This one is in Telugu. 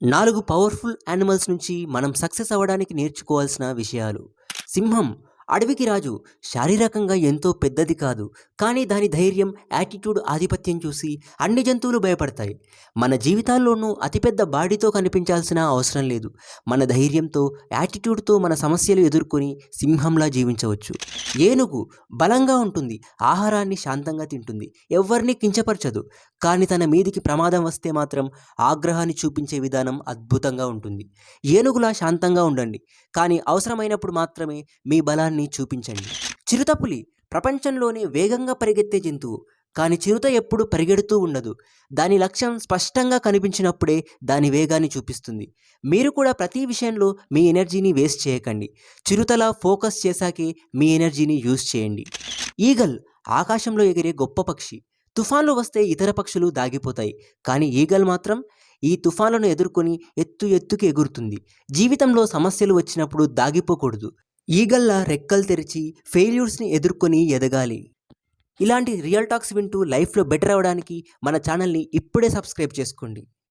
4 పవర్ఫుల్ యానిమల్స్ నుంచి మనం సక్సెస్ అవ్వడానికి నేర్చుకోవాల్సిన విషయాలు. సింహం అడవికి రాజు. శారీరకంగా ఎంతో పెద్దది కాదు, కానీ దాని ధైర్యం, యాటిట్యూడ్, ఆధిపత్యం చూసి అన్ని జంతువులు భయపడతాయి. మన జీవితాల్లోనూ అతిపెద్ద బాడీతో కనిపించాల్సిన అవసరం లేదు. మన ధైర్యంతో, యాటిట్యూడ్తో మన సమస్యలు ఎదుర్కొని సింహంలా జీవించవచ్చు. ఏనుగు బలంగా ఉంటుంది, ఆహారాన్ని శాంతంగా తింటుంది, ఎవ్వరిని కించపరచదు. కానీ తన మీదికి ప్రమాదం వస్తే మాత్రం ఆగ్రహాన్ని చూపించే విధానం అద్భుతంగా ఉంటుంది. ఏనుగులా శాంతంగా ఉండండి, కానీ అవసరమైనప్పుడు మాత్రమే మీ బలాన్ని చూపించండి. చిరుతపులి ప్రపంచంలోనే వేగంగా పరిగెత్తే జంతువు, కానీ చిరుత ఎప్పుడు పరిగెడుతూ ఉండదు. దాని లక్ష్యం స్పష్టంగా కనిపించినప్పుడే దాని వేగాన్ని చూపిస్తుంది. మీరు కూడా ప్రతి విషయంలో మీ ఎనర్జీని వేస్ట్ చేయకండి. చిరుతలా ఫోకస్ చేశాకే మీ ఎనర్జీని యూజ్ చేయండి. ఈగల్ ఆకాశంలో ఎగిరే గొప్ప పక్షి. తుఫాన్లు వస్తే ఇతర పక్షులు దాగిపోతాయి, కానీ ఈగల్ మాత్రం ఈ తుఫాన్లను ఎదుర్కొని ఎత్తుకి ఎగురుతుంది. జీవితంలో సమస్యలు వచ్చినప్పుడు దాగిపోకూడదు. ఈగల్లా రెక్కలు తెరిచి ఫెయిల్యూర్స్ని ఎదుర్కొని ఎదగాలి. ఇలాంటి రియల్ టాక్స్ వింటూ లైఫ్లో బెటర్ అవ్వడానికి మన ఛానల్ని ఇప్పుడే సబ్స్క్రైబ్ చేసుకోండి.